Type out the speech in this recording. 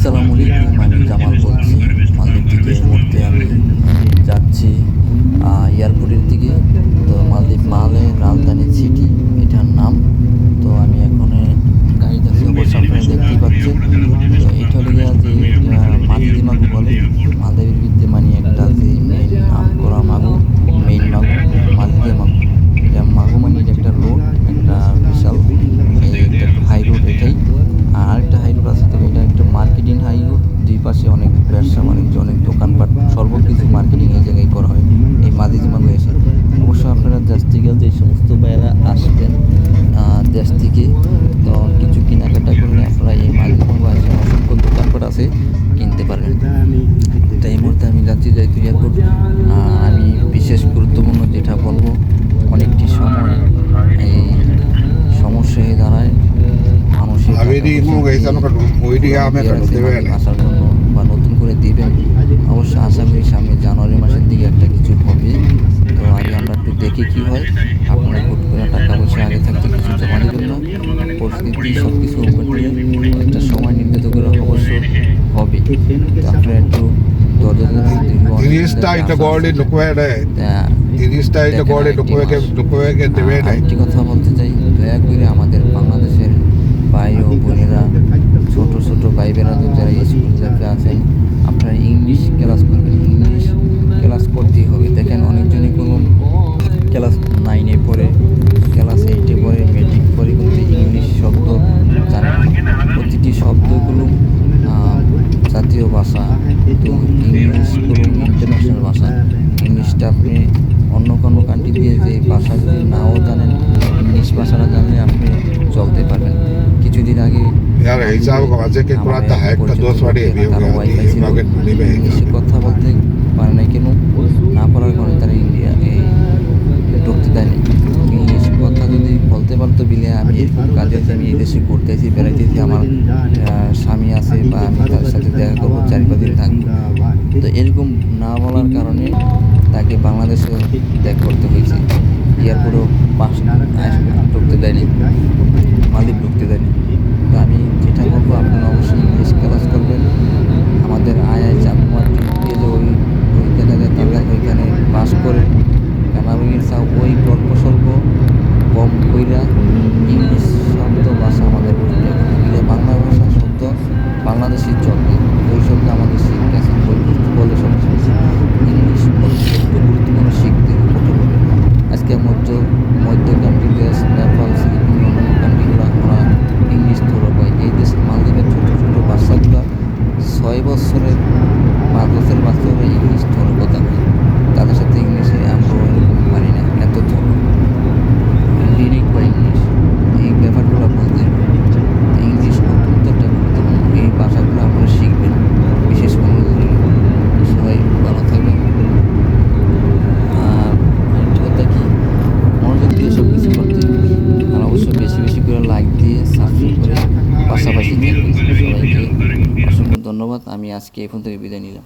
আসসালামু আলাইকুম, আমি জামাল বলছি মালদ্বীপ থেকে। এই মুহূর্তে আমি যাচ্ছি এয়ারপোর্টের দিকে। তো মালদ্বীপ মালে রাজধানী সিটি এটার নাম। তো আমি এখন গাড়িতে আছি, অবশ্য আপনারা দেখতেই পাচ্ছেন। তো এইটা হলে যে এটা মাঝি মাগু বলে মালদ্বীপের ভিত্তি, মানে একটা যে মেইন নাম করা মাগু, মেইন মাগু মালদ্বীপে মাগু। এটা মাগু মানে এটা একটা রোড, একটা বিশাল একটা হাই রোড এটাই। আর আরেকটা হাই রোড আছে, তবে এটা একটা মার্কেটিং হাই রোড। দুই পাশে অনেক ব্যবসা বাণিজ্য, অনেক দোকানপাট, সর্বকিছু মার্কেটিং এই জায়গায় করা হয় এই মাঝিমাগু এসে। অবশ্য আপনারা দেশ থেকে যে সমস্ত ভাইয়েরা আসবেন দেশ থেকে, তো কিছু কেনাকাটা করলে আপনারা এই মাঝিমাগু আসে অসংখ্য দোকানপাট আছে, কিনতে পারবেন। তো এই মুহূর্তে আমি যাচ্ছি যেহেতু এয়ারপোর্ট। আমি বিশেষ গুরুত্বপূর্ণ যেটা বলবো, অনেকটি সময় এই সমস্যা হয়ে দাঁড়ায় মানুষের আসার জন্য বা নতুন করে দিবেন। অবশ্য আশা করি সামনে জানুয়ারি মাসের দিকে একটা কিছু হবে। তো আগে আমরা একটু দেখি কি হয়। আপনারা হুট করে টাকা পয়সা আগে থাকতে কিছু জমা দেবেন না, পরিস্থিতি সব কিছু ওপেন হলে একটা সময় নির্ধারিত করে অবশ্য হবে। তো আপনারা একটু আরেকটি কথা বলতে চাই, দয়া করে আমাদের বাংলাদেশের ভাই ও বোনেরা, ছোট ছোট ভাই বোনেরা যারা স্কুল লাইফে আছেন, আপনারা ইংলিশ ক্লাস করবেন। ইংলিশ ক্লাস করতেই হবে। দেখেন অনেকজনই কোনো ক্লাস 9-এ পড়ে, ক্লাস 8-এ পড়ে, মেট্রিক পড়ে, কিন্তু ইংলিশ শব্দ জানে না। প্রতিটি শব্দগুলো জাতীয় ভাষা, তো ইংলিশগুলো ইন্টারন্যাশনাল ভাষা। ইংলিশটা আপনি অন্য কোনো কান্ট্রি দিয়ে যে ভাষা যদি নাও জানেন, ইংলিশ ভাষাটা জানলে আপনি চলতে পারবেন। কিছুদিন আগে ইংলিশে কথা বলতে পারে না, কেন না পারার কারণে তারা ঢুকতে দেয়নি। ইংলিশ কথা যদি বলতে পারতো বিলে, আমি এরকম কাজে আছি, আমি এই দেশে ঘুরতেছি, বেড়াইতেছি, আমার স্বামী আছে বা আমি তাদের সাথে দেখা করবো, 4-5 দিন থাকবো। তো এরকম না বলার কারণে তাকে বাংলাদেশে ত্যাগ করতে হয়েছে। এয়ারপোর্টেও ঢুকতে দেয়নি, মালদ্বীপ ঢুকতে দেয়নি। তো আমি যেটা বলবো, আপনারা অবশ্যই ইংলিশ ক্লাস করবেন। আমাদের চাকুমার দিয়ে যে ওই দেখা যায় তারা ওইখানে বাস করে কানারুইসা, ওই গল্প স্বল্প কম কইরা ইংলিশ শব্দ ভাষা আমাদের বলতে হবে। বাংলা ভাষা শব্দ বাংলাদেশি চলবে, ওই শব্দ আমাদের শিখতে আছে বলে সমস্যা। ইংলিশ একটু গুরুত্বপূর্ণ শিখতে হবে। আজকে মধ্য কান্ট্রি দেশ নেপাল, সিলিপিন, অন্যান্য কান্ট্রিগুলো আমরা ইংলিশ ধরো পাই। এই দেশে মালদ্বীপের ছোটো ছোটো বাচ্চাগুলো 6 বছরের 5 বছরের বাচ্চারা ইংলিশ ধরো কথা বলে। তাদের সাথে ইংলিশে আমরা এরকম পারি না, এত ধরো লিরিক বা ইংলিশ, এই ব্যাপারগুলো বলতে ইংলিশ অত্যন্ত একটা গুরুত্বপূর্ণ। এই ভাষাগুলো আপনারা শিখবেন, বিশেষ করে সবাই ভালো থাকবেন। আর একটা কথা কি, মনোযোগ দিয়ে সব কিছু করতে হবে। আর অবশ্যই বেশি বেশি করে লাইক দিয়ে সাবস্ক্রাইব করে পাশাপাশি থাকবেন। সবাইকে অসংখ্য ধন্যবাদ। আমি আজকে এখন থেকে বিদায় নিলাম।